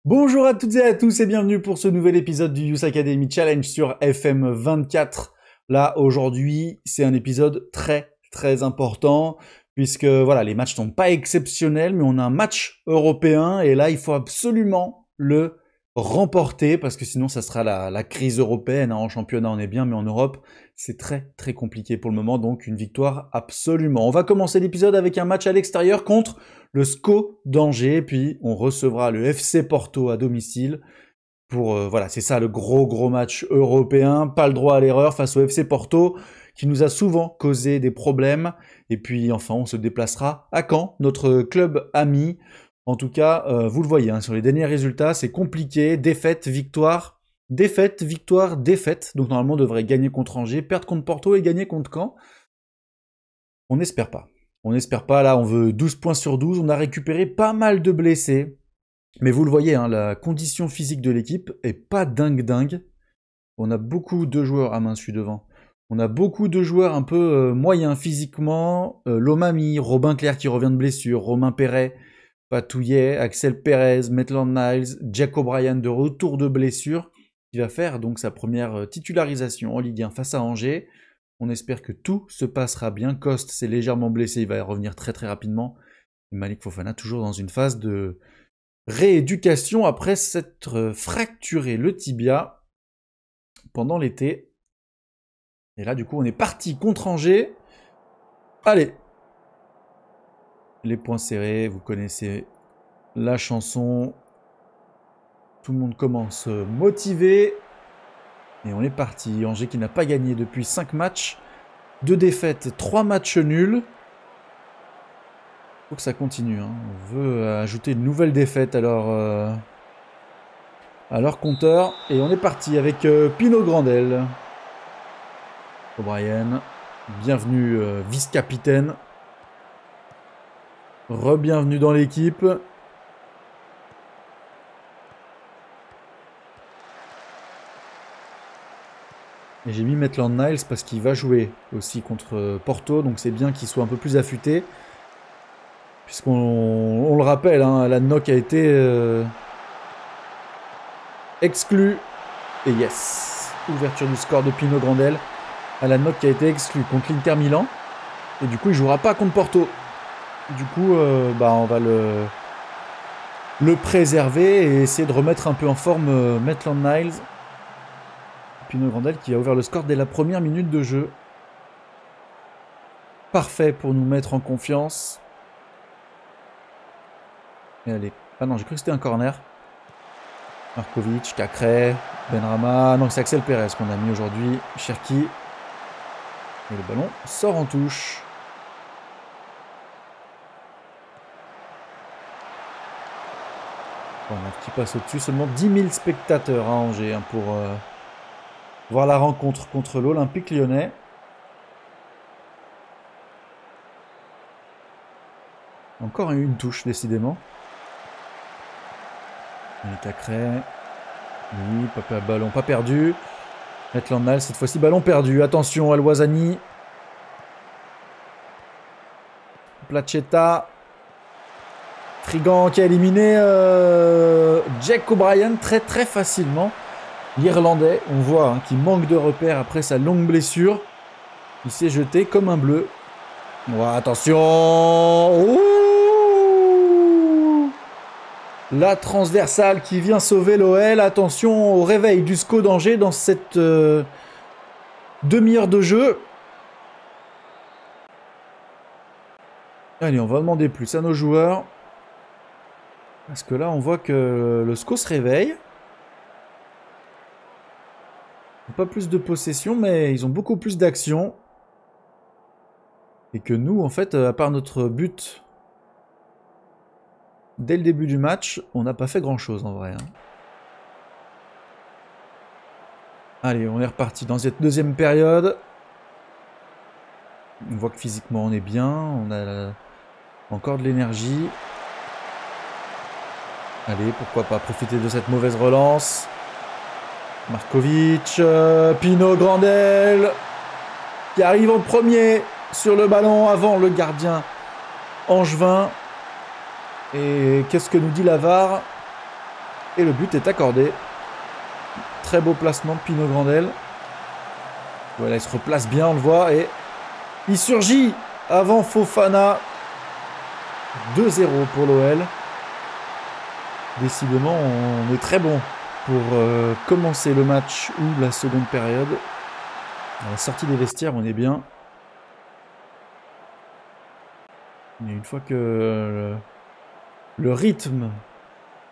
Bonjour à toutes et à tous et bienvenue pour ce nouvel épisode du Youth Academy Challenge sur FM24. Là, aujourd'hui, c'est un épisode très important puisque voilà, les matchs sont pas exceptionnels, mais on a un match européen et là, il faut absolument le remporter parce que sinon, ça sera la crise européenne. En championnat, on est bien, mais en Europe, c'est très compliqué pour le moment, donc une victoire absolument. On va commencer l'épisode avec un match à l'extérieur contre le SCO d'Angers, puis on recevra le FC Porto à domicile pour voilà, c'est ça le gros match européen, pas le droit à l'erreur face au FC Porto qui nous a souvent causé des problèmes et puis enfin on se déplacera à Caen, notre club ami. En tout cas, vous le voyez hein, sur les derniers résultats, c'est compliqué, défaite, victoire, défaite, victoire, défaite. Donc normalement on devrait gagner contre Angers, perdre contre Porto et gagner contre Caen. On n'espère pas. On n'espère pas, là on veut 12 points sur 12, on a récupéré pas mal de blessés. Mais vous le voyez, hein, la condition physique de l'équipe est pas dingue. On a beaucoup de joueurs, ah mince, je suis devant. On a beaucoup de joueurs un peu moyens physiquement. Lomami, Robin Clair qui revient de blessure, Romain Perret, Patouillet, Axel Perez, Maitland Niles, Jack O'Brien de retour de blessure, qui va faire donc sa première titularisation en Ligue 1 face à Angers. On espère que tout se passera bien. Coste s'est légèrement blessé, il va revenir très rapidement. Et Malik Fofana toujours dans une phase de rééducation après s'être fracturé le tibia pendant l'été. Et là du coup on est parti contre Angers. Allez, les poings serrés, vous connaissez la chanson. Tout le monde commence motivé. Et on est parti. Angers qui n'a pas gagné depuis 5 matchs. 2 défaites, 3 matchs nuls. Faut que ça continue. Hein. On veut ajouter une nouvelle défaite à leur compteur. Et on est parti avec Pino Grandel. O'Brien, bienvenue vice-capitaine. Re-bienvenue dans l'équipe. Et j'ai mis Maitland Niles parce qu'il va jouer aussi contre Porto, donc c'est bien qu'il soit un peu plus affûté. Puisqu'on le rappelle, hein, Alan Nock a été exclu. Et yes, ouverture du score de Pino Grandel. Alan Nock qui a été exclu contre l'Inter Milan. Et du coup, il jouera pas contre Porto. Du coup, on va le préserver et essayer de remettre un peu en forme Maitland Niles. Pino Grandel qui a ouvert le score dès la première minute de jeu. Parfait pour nous mettre en confiance. Et allez. Ah non, j'ai cru que c'était un corner. Markovic, Cacré, Benrama. Non, c'est Axel Perez qu'on a mis aujourd'hui. Cherki. Et le ballon sort en touche. Bon, qui passe au-dessus. Seulement 10 000 spectateurs à Angers hein, pour voir la rencontre contre l'Olympique Lyonnais. Encore une touche, décidément. Et Cacré. Oui, ballon pas perdu. Maitland Niles, cette fois-ci, ballon perdu. Attention, Al-Wazani. Placetta. Frigan qui a éliminé Jack O'Brien très facilement. L'Irlandais, on voit hein, qu'il manque de repères après sa longue blessure. Il s'est jeté comme un bleu. Ouais, attention. Ouh, la transversale qui vient sauver l'OL. Attention au réveil du SCO d'Angers dans cette demi-heure de jeu. Allez, on va demander plus à nos joueurs. Parce que là, on voit que le SCO se réveille. Pas plus de possession, mais ils ont beaucoup plus d'action. Et que nous, en fait, à part notre but dès le début du match, on n'a pas fait grand-chose en vrai. Hein. Allez, on est reparti dans cette deuxième période. On voit que physiquement on est bien, on a encore de l'énergie. Allez, pourquoi pas profiter de cette mauvaise relance. Markovic, Pino Grandel, qui arrive en premier sur le ballon avant le gardien Angevin. Et qu'est-ce que nous dit la VAR? Et le but est accordé. Très beau placement de Pino Grandel. Voilà, il se replace bien, on le voit. Et il surgit avant Fofana. 2-0 pour l'OL. Décidément, on est très bon pour commencer le match ou la seconde période. À la sortie des vestiaires, on est bien. Et une fois que le rythme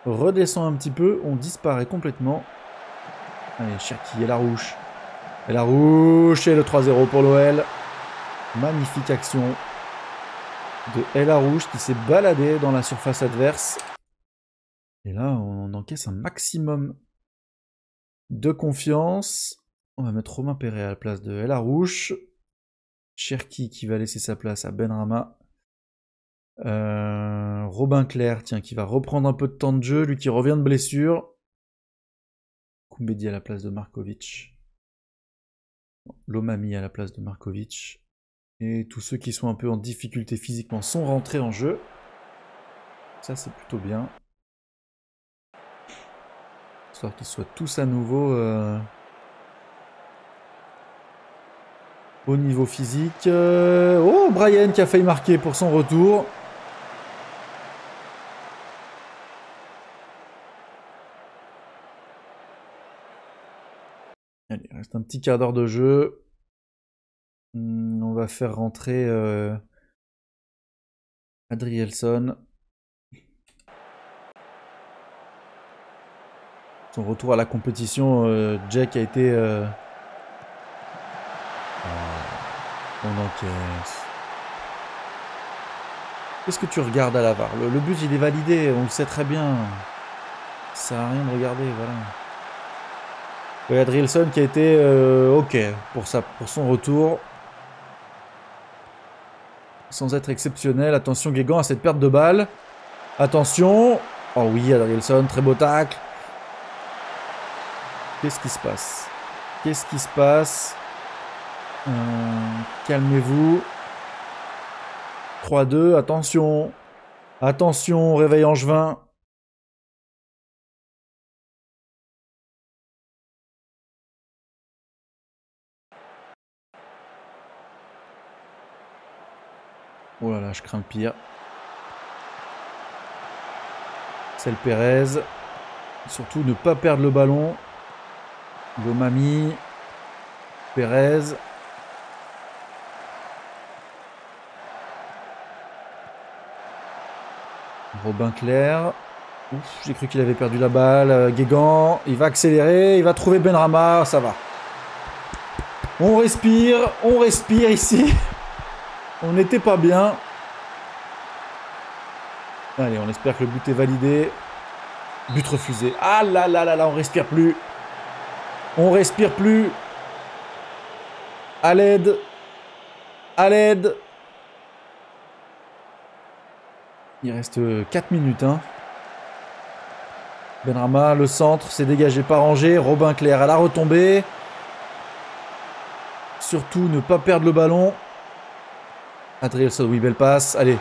redescend un petit peu, on disparaît complètement. Allez, Cherki et Larouche. Et Larouche et le 3-0 pour l'OL. Magnifique action de El Arouche qui s'est baladé dans la surface adverse. Et là, on encaisse un maximum de confiance. On va mettre Romain Perret à la place de El Arouche. Cherki qui va laisser sa place à Benrahma. Robin Clair, tiens, qui va reprendre un peu de temps de jeu, lui qui revient de blessure. Koumbedi à la place de Markovic. Lomami à la place de Markovic. Et tous ceux qui sont un peu en difficulté physiquement sont rentrés en jeu. Ça, c'est plutôt bien. Histoire qu'ils soient tous à nouveau au niveau physique. Oh, Brian qui a failli marquer pour son retour. Allez, il reste un petit quart d'heure de jeu. On va faire rentrer Adrielson. Son retour à la compétition, Jack a été... on encaisse. Qu'est-ce que tu regardes à la VAR? Le but, il est validé, on le sait très bien. Ça sert à rien de regarder, voilà. Et Adrielson qui a été ok pour son retour. Sans être exceptionnel. Attention Guégan à cette perte de balle. Attention. Oh oui, Adrielson, très beau tacle. Qu'est-ce qui se passe? Qu'est-ce qui se passe? Calmez-vous. 3-2, attention. Attention, réveil Angevin. Oh là là, je crains le pire. C'est le Pérez. Surtout ne pas perdre le ballon. Lomami. Pérez. Robin Clair. J'ai cru qu'il avait perdu la balle. Guégan, il va accélérer, il va trouver Benrahma, ça va. On respire ici. On n'était pas bien. Allez, on espère que le but est validé. But refusé. Ah là là là là, on respire plus. On respire plus. À l'aide. À l'aide. Il reste 4 minutes. Hein. Benrahma, le centre, s'est dégagé par Angers. Robin Clair à la retombée. Surtout ne pas perdre le ballon. Adrielson, oui, belle passe. Allez.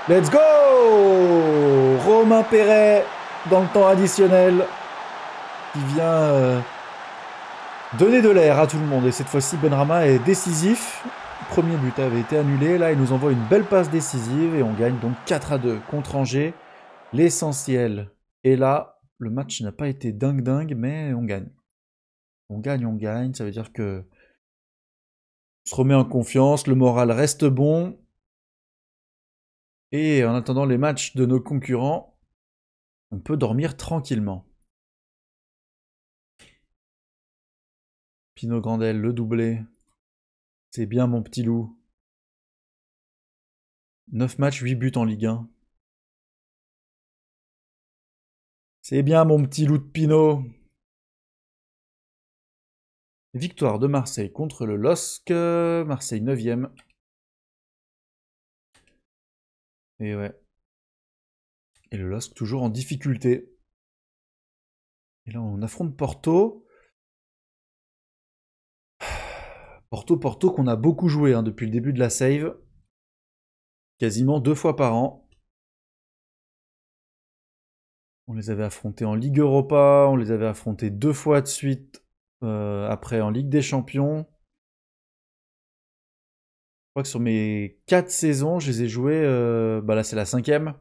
Let's go! Romain Perret dans le temps additionnel qui vient donner de l'air à tout le monde. Et cette fois-ci, Benrahma est décisif. Le premier but avait été annulé. Là, il nous envoie une belle passe décisive et on gagne donc 4-2 contre Angers. L'essentiel est là. Le match n'a pas été dingue, mais on gagne. On gagne. Ça veut dire que on se remet en confiance. Le moral reste bon. Et en attendant les matchs de nos concurrents, on peut dormir tranquillement. Pino Grandel, le doublé. C'est bien mon petit loup. 9 matchs, 8 buts en Ligue 1. C'est bien mon petit loup de Pino. Victoire de Marseille contre le LOSC. Marseille 9e. Et ouais. Et le LOSC toujours en difficulté. Et là on affronte Porto. Porto qu'on a beaucoup joué hein, depuis le début de la save. Quasiment 2 fois par an. On les avait affrontés en Ligue Europa, on les avait affrontés 2 fois de suite, après en Ligue des Champions. Je crois que sur mes 4 saisons, je les ai joués, bah là c'est la 5e,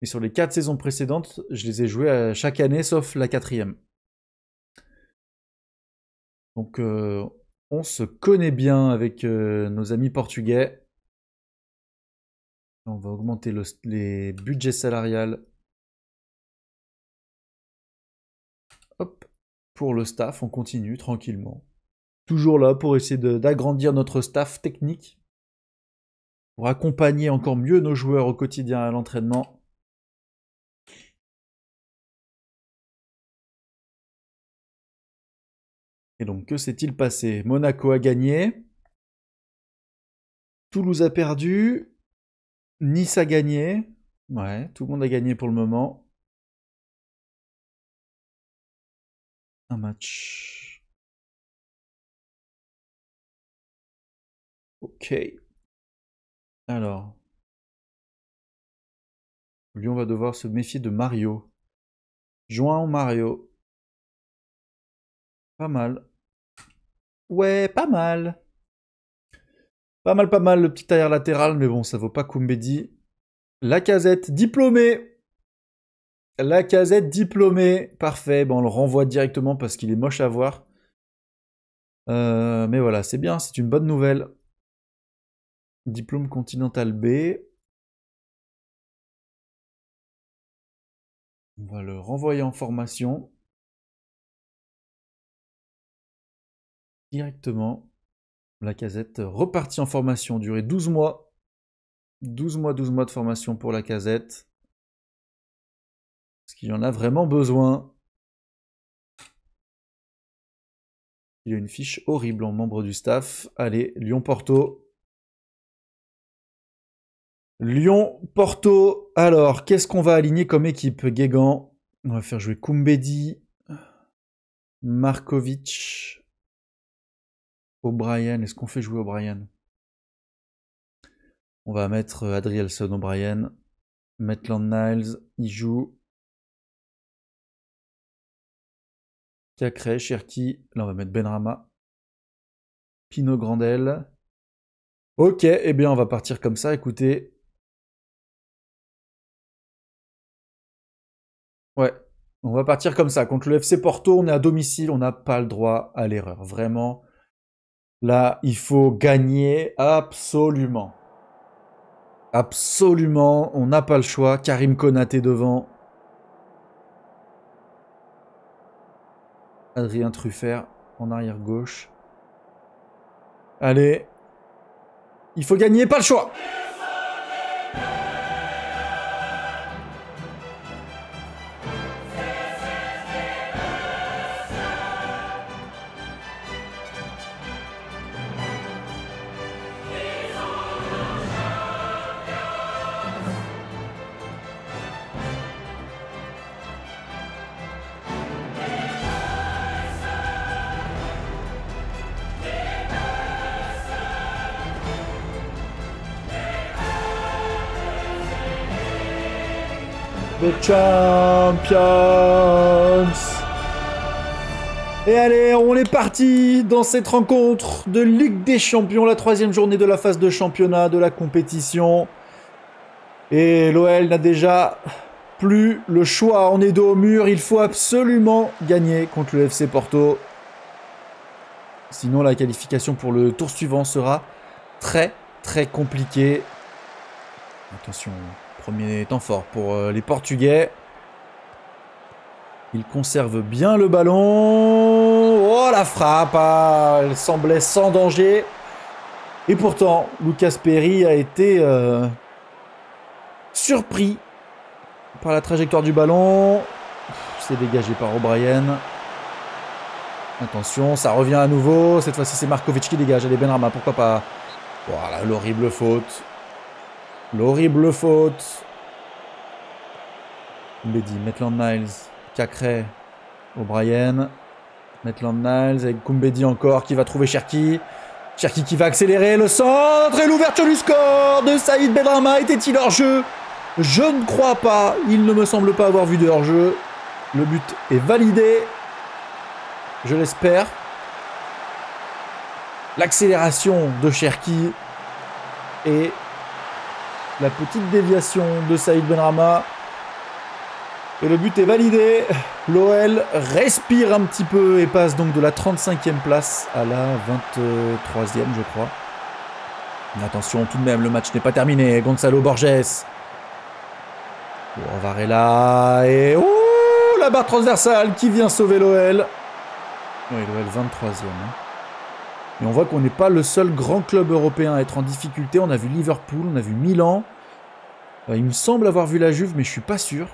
et sur les 4 saisons précédentes, je les ai joués chaque année sauf la 4e. Donc on se connaît bien avec nos amis portugais. On va augmenter les budgets salariales. Hop, pour le staff, on continue tranquillement. Toujours là pour essayer d'agrandir notre staff technique, pour accompagner encore mieux nos joueurs au quotidien à l'entraînement. Et donc, que s'est-il passé? Monaco a gagné. Toulouse a perdu. Nice a gagné. Ouais, tout le monde a gagné pour le moment. Un match. Ok. Alors. Lyon va devoir se méfier de Mario. João Mario. Pas mal. Ouais, pas mal. Pas mal, le petit arrière latéral, mais bon, ça vaut pas Koumbedi. Lacazette, diplômé. Lacazette, diplômé. Parfait, bon, on le renvoie directement parce qu'il est moche à voir. Mais voilà, c'est bien, c'est une bonne nouvelle. Diplôme Continental B. On va le renvoyer en formation. Directement. Lacazette reparti en formation, durée 12 mois. 12 mois de formation pour Lacazette. Parce qu'il en a vraiment besoin. Il a une fiche horrible en membre du staff. Allez, Lyon-Porto. Lyon-Porto. Alors, qu'est-ce qu'on va aligner comme équipe? Guégan. On va faire jouer Koumbedi. Markovic. O'Brien. Est-ce qu'on fait jouer O'Brien? On va mettre Adrielson O'Brien. Maitland-Niles. Il joue. Cacré, Cherki. Là, on va mettre Benrahma. Pino Grandel. Ok, eh bien, on va partir comme ça. Écoutez. Ouais, on va partir comme ça. Contre le FC Porto, on est à domicile. On n'a pas le droit à l'erreur. Vraiment. Là, il faut gagner absolument. Absolument. On n'a pas le choix. Karim Konaté devant. Adrien Truffert en arrière gauche. Allez. Il faut gagner, pas le choix. The Champions. Et allez, on est parti dans cette rencontre de Ligue des Champions, la 3e journée de la phase de championnat de la compétition. Et l'OL n'a déjà plus le choix, on est dos au mur, il faut absolument gagner contre le FC Porto. Sinon la qualification pour le tour suivant sera très compliquée. Attention. Premier temps fort pour les Portugais. Ils conservent bien le ballon. Oh, la frappe, elle semblait sans danger. Et pourtant, Lucas Perry a été surpris par la trajectoire du ballon. C'est dégagé par O'Brien. Attention, ça revient à nouveau. Cette fois-ci, c'est Markovic qui dégage. Allez, Benrahma, pourquoi pas. Voilà, l'horrible faute. L'horrible faute. Koumbedi, Maitland-Niles, Cacré, O'Brien. Maitland-Niles avec Koumbedi encore qui va trouver Cherki. Cherki qui va accélérer le centre et l'ouverture du score de Saïd Benrahma. Était-il hors jeu? Je ne crois pas. Il ne me semble pas avoir vu de hors-jeu. Le but est validé. Je l'espère. L'accélération de Cherki et la petite déviation de Saïd Benrahma. Et le but est validé. L'OL respire un petit peu et passe donc de la 35e place à la 23e, je crois. Mais attention, tout de même, le match n'est pas terminé. Gonzalo Borges. Varela et... Oh, la barre transversale qui vient sauver l'OL. Oui, l'OL 23e. Hein. Et on voit qu'on n'est pas le seul grand club européen à être en difficulté. On a vu Liverpool, on a vu Milan. Il me semble avoir vu la Juve, mais je suis pas sûr.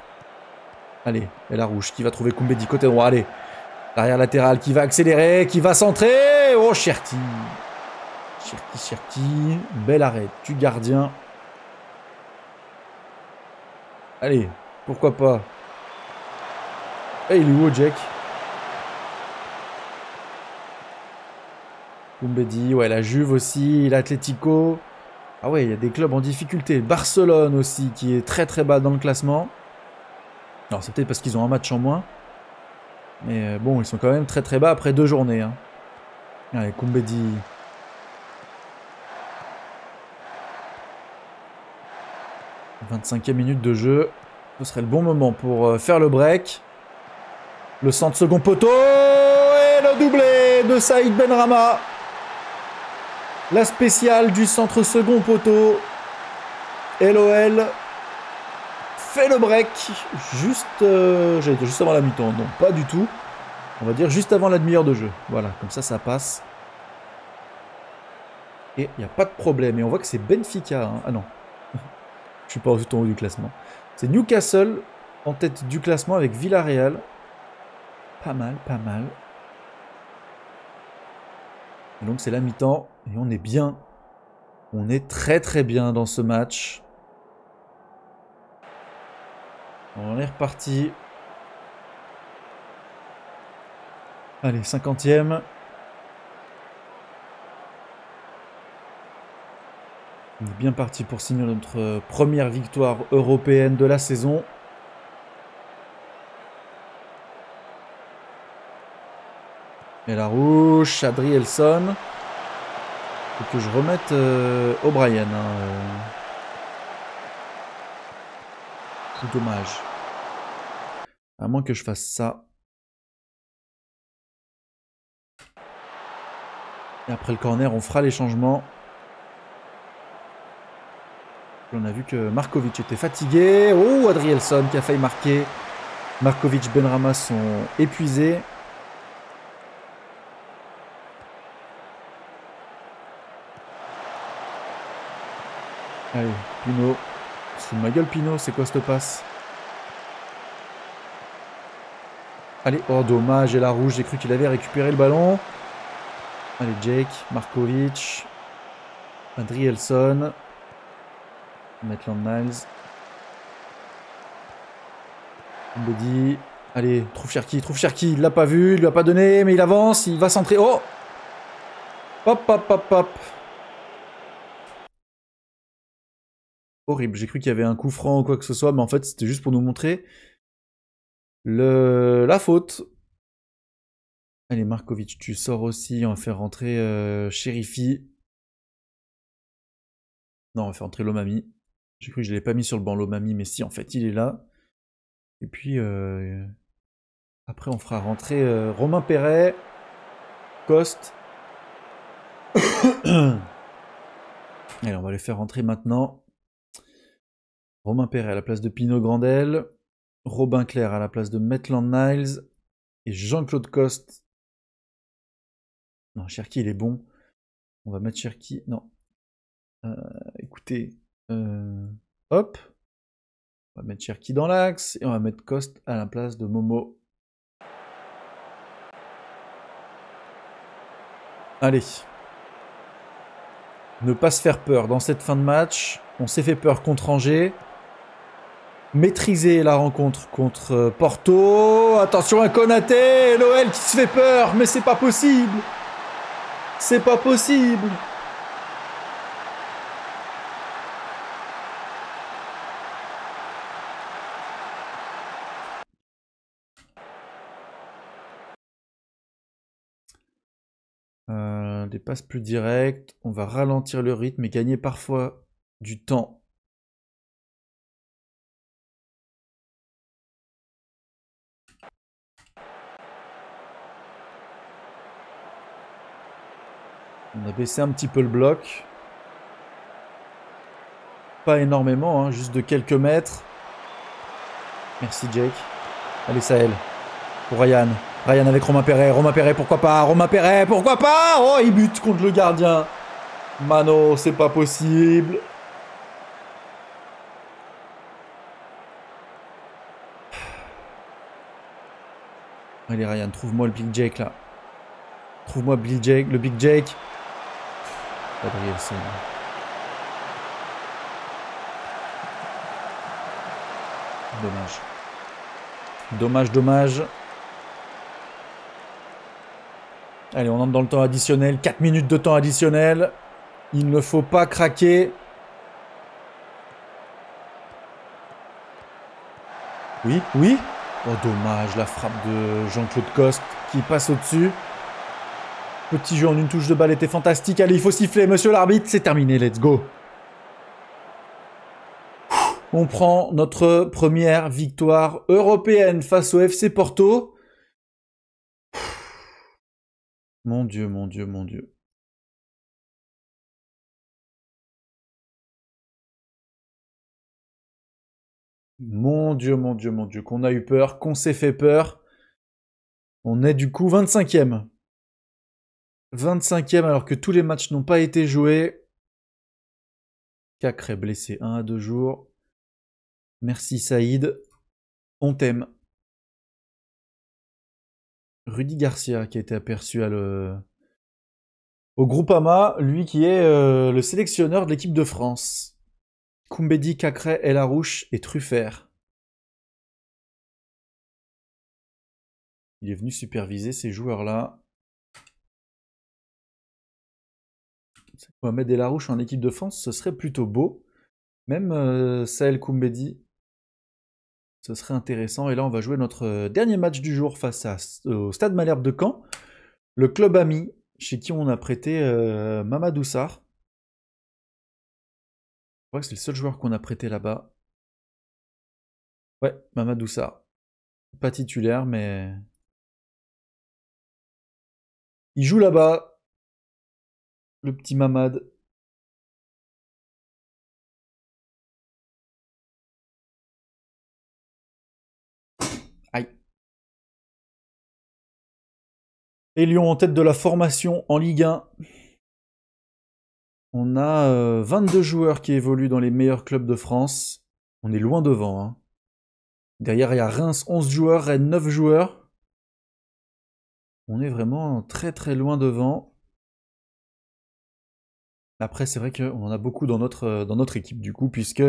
Allez, et la rouge qui va trouver Koumbedi côté droit. Allez, l'arrière latéral qui va accélérer, qui va centrer. Oh, Cherki. Cherki. Bel arrêt du gardien. Allez, pourquoi pas. Et il est où, Jack? Koumbedi, ouais, la Juve aussi, l'Atlético. Ah ouais, il y a des clubs en difficulté. Barcelone aussi, qui est très très bas dans le classement. Alors c'est peut-être parce qu'ils ont un match en moins. Mais bon, ils sont quand même très très bas après 2 journées. Hein. Allez, Koumbedi. « 25e minute de jeu. Ce serait le bon moment pour faire le break. Le centre second poteau. Et le doublé de Saïd Benrahma. La spéciale du centre second poteau. Et l'OL fait le break juste, j'allais dire juste avant la mi-temps. Non, pas du tout. On va dire juste avant la demi-heure de jeu. Voilà, comme ça passe. Et il n'y a pas de problème. Et on voit que c'est Benfica. Hein. Ah non. Je suis pas tout en haut du classement. C'est Newcastle en tête du classement avec Villarreal. Pas mal, pas mal. Et donc c'est la mi-temps. Et on est bien. On est très très bien dans ce match. On est reparti. Allez, 50e. On est bien parti pour signer notre première victoire européenne de la saison. Et la rouge, Adrielson. Faut que je remette O'Brien. C'est dommage. À moins que je fasse ça. Et après le corner, on fera les changements. On a vu que Markovic était fatigué. Oh, Adrielson qui a failli marquer. Markovic, Benrahma sont épuisés. Allez, Pino. Sous ma gueule, Pino, c'est quoi cette passe? Allez, oh dommage, et la rouge, j'ai cru qu'il avait récupéré le ballon. Allez, Jake, Markovic, Adrielson, Maitland Niles. Koumbedi. Allez, trouve Cherki, il l'a pas vu, il lui a pas donné, mais il avance, il va centrer. Oh! Hop, hop, hop, hop. Horrible, j'ai cru qu'il y avait un coup franc ou quoi que ce soit, mais en fait c'était juste pour nous montrer la faute. Allez, Markovic, tu sors aussi, on va faire rentrer Chérifi. Non, on va faire rentrer Lomami. J'ai cru que je ne l'ai pas mis sur le banc, Lomami, mais si, en fait, il est là. Et puis, après, on fera rentrer Romain Perret, Coste. Allez, on va les faire rentrer maintenant. Romain Perret à la place de Pino Grandel. Robin Clair à la place de Maitland Niles. Et Jean-Claude Coste. Non, Cherki, il est bon. On va mettre Cherki. Non. Écoutez. Hop. On va mettre Cherki dans l'axe. Et on va mettre Coste à la place de Momo. Allez. Ne pas se faire peur dans cette fin de match. On s'est fait peur contre Angers. Maîtriser la rencontre contre Porto. Attention à Konaté. L'OL qui se fait peur. Mais c'est pas possible. C'est pas possible. Des passes plus directes. On va ralentir le rythme et gagner parfois du temps. On a baissé un petit peu le bloc. Pas énormément, hein, juste de quelques mètres. Merci Jake. Allez Sahel. Pour Ryan. Ryan avec Romain Perret. Romain Perret, pourquoi pas? Romain Perret, pourquoi pas? Oh, il bute contre le gardien. Mano, c'est pas possible. Allez Ryan, trouve-moi le Big Jake là. Trouve-moi le Big Jake. Adrien, c'est... Dommage. Dommage, dommage. Allez, on entre dans le temps additionnel. 4 minutes de temps additionnel. Il ne faut pas craquer. Oui, oui. Oh, dommage, la frappe de Jean-Claude Coste qui passe au-dessus. Petit jeu en une touche de balle était fantastique. Allez, il faut siffler, monsieur l'arbitre. C'est terminé, let's go. On prend notre première victoire européenne face au FC Porto. Mon Dieu, mon Dieu, mon Dieu. Mon Dieu, mon Dieu, mon Dieu. Qu'on a eu peur, qu'on s'est fait peur. On est du coup 25e. 25e alors que tous les matchs n'ont pas été joués. Cacré blessé 1 à 2 jours. Merci Saïd. On t'aime. Rudy Garcia qui a été aperçu au Groupama, lui qui est le sélectionneur de l'équipe de France. Koumbedi, Cacré, El Harouche et Truffert. Il est venu superviser ces joueurs-là. Mohamed El Harouche en équipe de France, ce serait plutôt beau. Même Saël Koumbedi, ce serait intéressant. Et là, on va jouer notre dernier match du jour face au Stade Malherbe de Caen. Le club ami, chez qui on a prêté Mamadou Sarr. Je crois que c'est le seul joueur qu'on a prêté là-bas. Ouais, Mamadou Sarr. Pas titulaire, mais... Il joue là-bas. Le petit Mamad. Aïe. Et Lyon en tête de la formation en Ligue 1. On a 22 joueurs qui évoluent dans les meilleurs clubs de France. On est loin devant. Hein. Derrière, il y a Reims 11 joueurs, Rennes 9 joueurs. On est vraiment très très loin devant. Après, c'est vrai qu'on en a beaucoup dans notre équipe du coup, puisque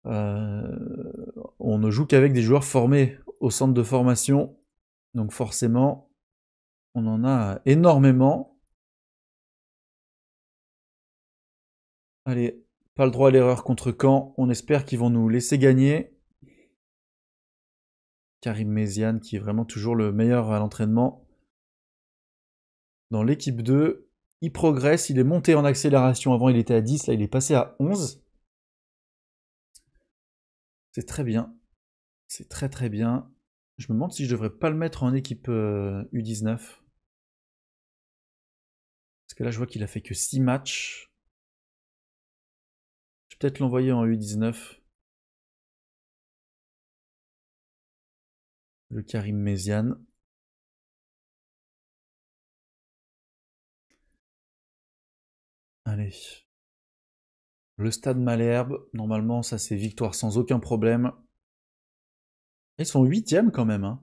on ne joue qu'avec des joueurs formés au centre de formation. Donc forcément, on en a énormément. Allez, pas le droit à l'erreur contre Caen. On espère qu'ils vont nous laisser gagner. Karim Méziane qui est vraiment toujours le meilleur à l'entraînement. Dans l'équipe 2, il progresse, il est monté en accélération. Avant il était à 10, là il est passé à 11. C'est très bien. C'est très très bien. Je me demande si je devrais pas le mettre en équipe U19. Parce que là je vois qu'il a fait que 6 matchs. Je vais peut-être l'envoyer en U19. Le Karim Méziane. Allez. Le Stade Malherbe, normalement ça c'est victoire sans aucun problème. Ils sont 8e quand même. Hein.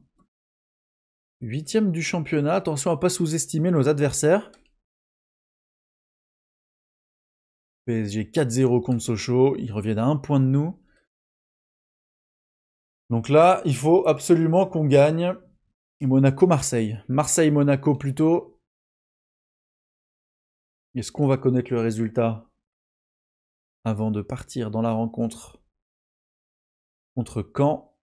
8e du championnat, attention à ne pas sous-estimer nos adversaires. PSG 4-0 contre Sochaux, ils reviennent à 1 point de nous. Donc là, il faut absolument qu'on gagne. Monaco-Marseille. Marseille-Monaco plutôt. Est-ce qu'on va connaître le résultat avant de partir dans la rencontre contre Caen?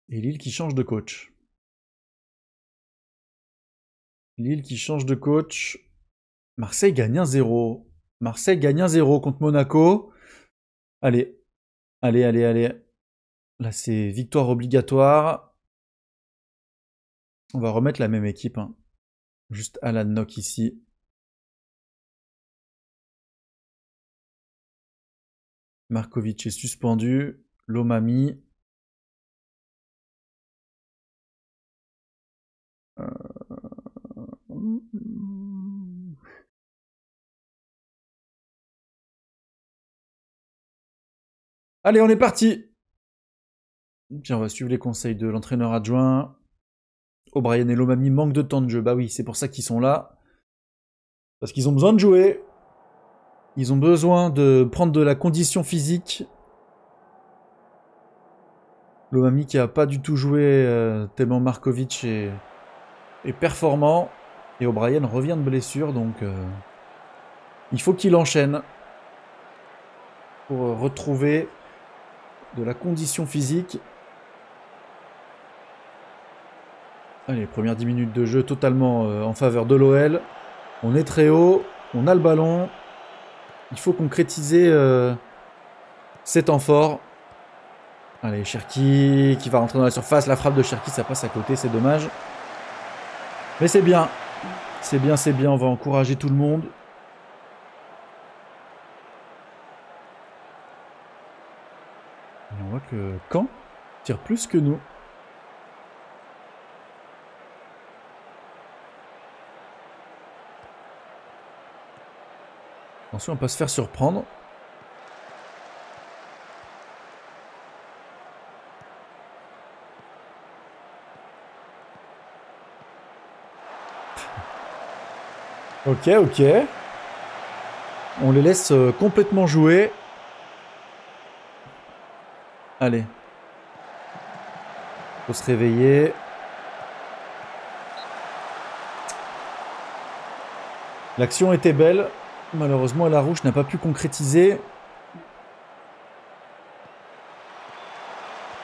Et Lille qui change de coach. Lille qui change de coach. Marseille gagne 1-0. Marseille gagne 1-0 contre Monaco. Allez. Allez, allez, allez. Là, c'est victoire obligatoire. On va remettre la même équipe. Hein. Juste Alan Nock ici. Markovic est suspendu. Lomami. Allez, on est parti. Tiens, on va suivre les conseils de l'entraîneur adjoint. O'Brien et Lomami manquent de temps de jeu. Bah oui, c'est pour ça qu'ils sont là. Parce qu'ils ont besoin de jouer. Ils ont besoin de prendre de la condition physique. Lomami qui a pas du tout joué tellement Markovic est performant. Et O'Brien revient de blessure, donc il faut qu'il enchaîne pour retrouver de la condition physique. Allez, première 10 minutes de jeu totalement en faveur de l'OL. On est très haut, on a le ballon. Il faut concrétiser ces temps forts. Allez, Cherki qui va rentrer dans la surface. La frappe de Cherki, ça passe à côté, c'est dommage. Mais c'est bien. C'est bien, c'est bien. On va encourager tout le monde. Et on voit que Caen tire plus que nous. Attention, on peut se faire surprendre. Ok, ok. On les laisse complètement jouer. Allez. Faut se réveiller. L'action était belle. Malheureusement, Larouche n'a pas pu concrétiser.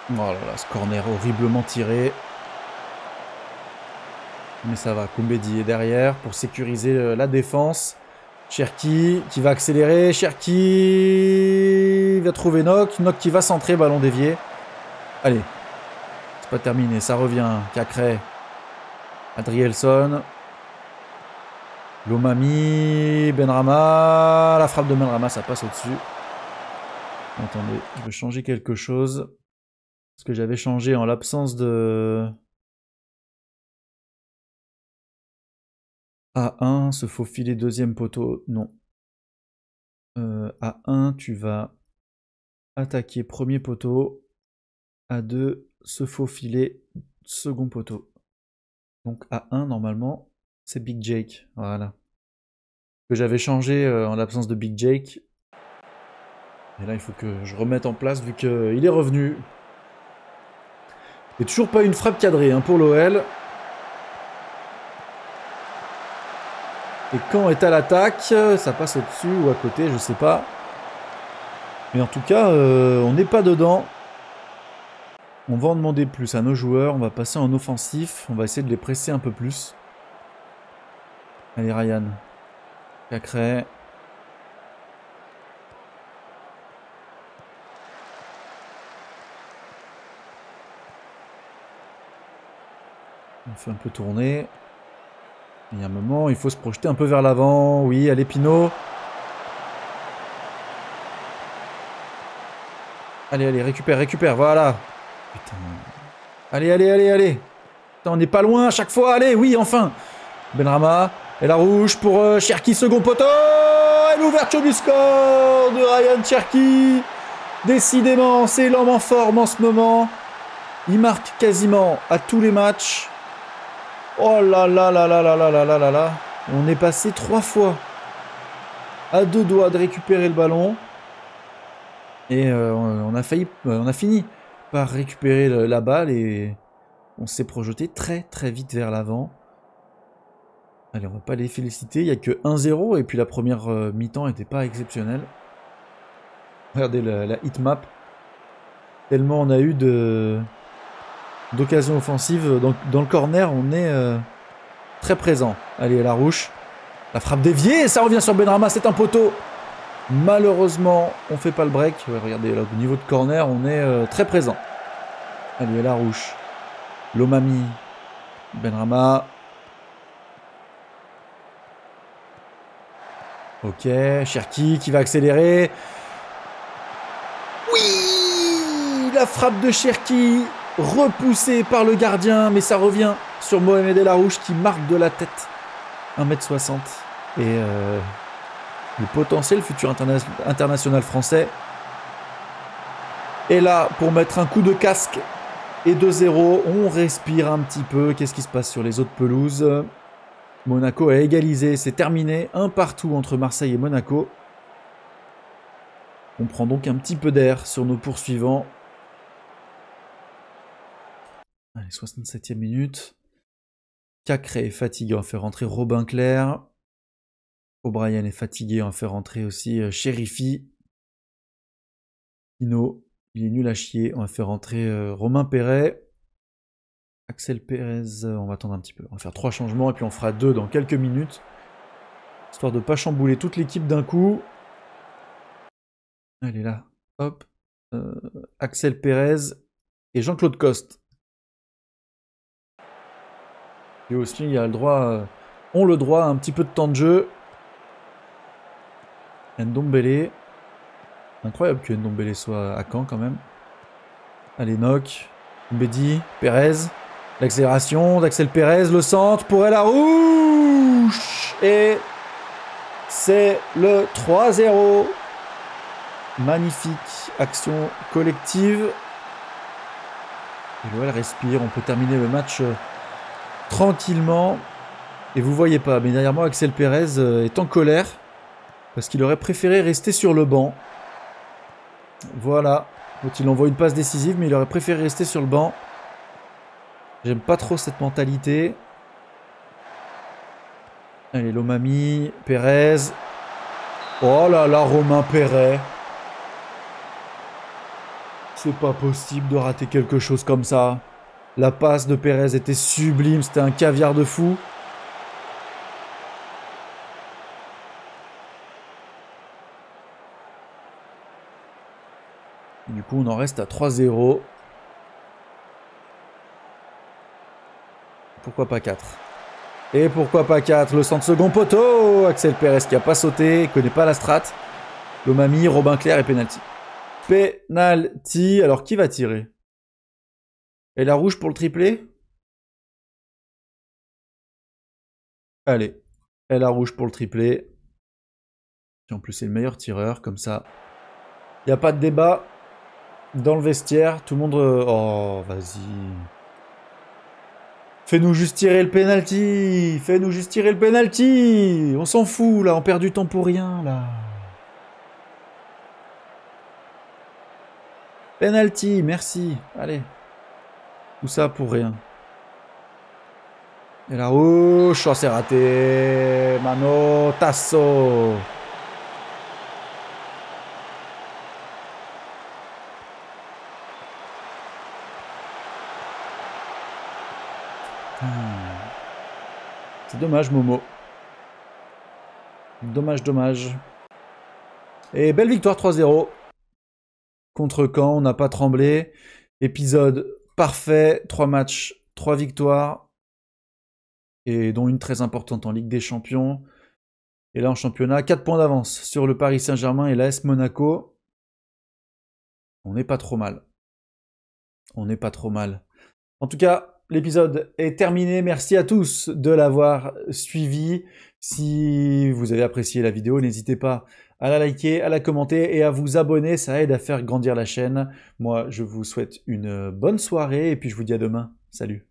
Oh là là, ce corner horriblement tiré. Mais ça va, Koumbedi est derrière pour sécuriser la défense. Cherki qui va accélérer. Cherki va trouver Nock. Nock qui va centrer, ballon dévié. Allez, c'est pas terminé, ça revient. Cacré. Adrielson. Lomami. Benrama. La frappe de Benrama, ça passe au-dessus. Attendez, je vais changer quelque chose. Parce que j'avais changé en l'absence de... A1, se faufiler deuxième poteau, non. A1, tu vas attaquer premier poteau. A2, se faufiler second poteau. Donc A1, normalement, c'est Big Jake. Voilà. Que j'avais changé en l'absence de Big Jake. Et là, il faut que je remette en place vu qu'il est revenu. Et toujours pas une frappe cadrée hein, pour l'OL. Et quand est à l'attaque, ça passe au-dessus ou à côté, je sais pas. Mais en tout cas, on n'est pas dedans. On va en demander plus à nos joueurs. On va passer en offensif. On va essayer de les presser un peu plus. Allez, Ryan. Cacré. On fait un peu tourner. Il y a un moment, il faut se projeter un peu vers l'avant. Oui, allez, Pinot. Allez, allez, récupère, récupère, voilà. Putain. Allez, allez, allez, allez. Putain, on n'est pas loin à chaque fois. Allez, oui, enfin. Benrama. Et la rouge pour Cherki, second poteau. Et l'ouverture du score de Ryan Cherki. Décidément, c'est l'homme en forme en ce moment. Il marque quasiment à tous les matchs. Oh là là là là là là là là là là. On est passé 3 fois à 2 doigts de récupérer le ballon. Et on a fini par récupérer la balle et on s'est projeté très très vite vers l'avant. Allez, on va pas les féliciter, il n'y a que 1-0 et puis la première mi-temps n'était pas exceptionnelle. Regardez la hitmap. Tellement on a eu de d'occasions offensives. Dans le corner, on est très présent. Allez, Larouche. La frappe déviée, ça revient sur Benrahma, c'est un poteau. Malheureusement, on fait pas le break. Ouais, regardez, là, au niveau de corner, on est très présent. Allez, Larouche. Lomami. Benrahma. Ok, Cherki qui va accélérer. Oui, la frappe de Cherki, repoussée par le gardien, mais ça revient sur Mohamed El Arouche qui marque de la tête. 1m60. Et le potentiel futur international français est là pour mettre un coup de casque. Et 2-0, on respire un petit peu. Qu'est-ce qui se passe sur les autres pelouses ? Monaco a égalisé, c'est terminé, 1-1 entre Marseille et Monaco. On prend donc un petit peu d'air sur nos poursuivants. Allez, 67e minute. Cacré est fatigué, on fait rentrer Robin Clair. O'Brien est fatigué, on fait rentrer aussi Chérifi. Pino, il est nul à chier, on va faire rentrer Romain Perret. Axel Pérez, on va attendre un petit peu. On va faire 3 changements et puis on fera 2 dans quelques minutes. Histoire de ne pas chambouler toute l'équipe d'un coup. Allez là, hop. Axel Pérez et Jean-Claude Coste. Et aussi, il y a le droit, ont le droit à un petit peu de temps de jeu. Ndombele. Incroyable que Ndombele soit à Caen quand même. Allez, Nock. Mbedi, Pérez. L'accélération d'Axel Pérez, le centre pour El Arouche. Et c'est le 3-0. Magnifique action collective. Et l'OL respire, on peut terminer le match tranquillement. Et vous voyez pas, mais derrière moi, Axel Pérez est en colère parce qu'il aurait préféré rester sur le banc. Voilà. Donc il envoie une passe décisive, mais il aurait préféré rester sur le banc. J'aime pas trop cette mentalité. Allez, Lomami, Pérez. Oh là là, Romain Perret. C'est pas possible de rater quelque chose comme ça. La passe de Pérez était sublime, c'était un caviar de fou. Du coup, on en reste à 3-0. Pourquoi pas 4? Et pourquoi pas 4? Le centre second poteau. Axel Pérez qui n'a pas sauté, connaît pas la strat. Lomami, Robin Clair et penalty. Penalty. Alors qui va tirer? Et la rouge pour le triplé? Allez. Et la rouge pour le triplé. Et en plus c'est le meilleur tireur, comme ça. Il n'y a pas de débat dans le vestiaire. Tout le monde... Oh, vas-y. Fais-nous juste tirer le penalty. Fais-nous juste tirer le penalty. On s'en fout, là. On perd du temps pour rien, là. Penalty, merci. Allez. Tout ça pour rien. Et là, oh, c'est raté. Mano, tasso. C'est dommage, Momo. Dommage, dommage. Et belle victoire 3-0. Contre Caen, on n'a pas tremblé. Épisode parfait. 3 matchs, 3 victoires. Et dont une très importante en Ligue des Champions. Et là, en championnat, 4 points d'avance sur le Paris Saint-Germain et l'AS Monaco. On n'est pas trop mal. On n'est pas trop mal. En tout cas, l'épisode est terminé. Merci à tous de l'avoir suivi. Si vous avez apprécié la vidéo, n'hésitez pas à la liker, à la commenter et à vous abonner. Ça aide à faire grandir la chaîne. Moi, je vous souhaite une bonne soirée et puis je vous dis à demain. Salut.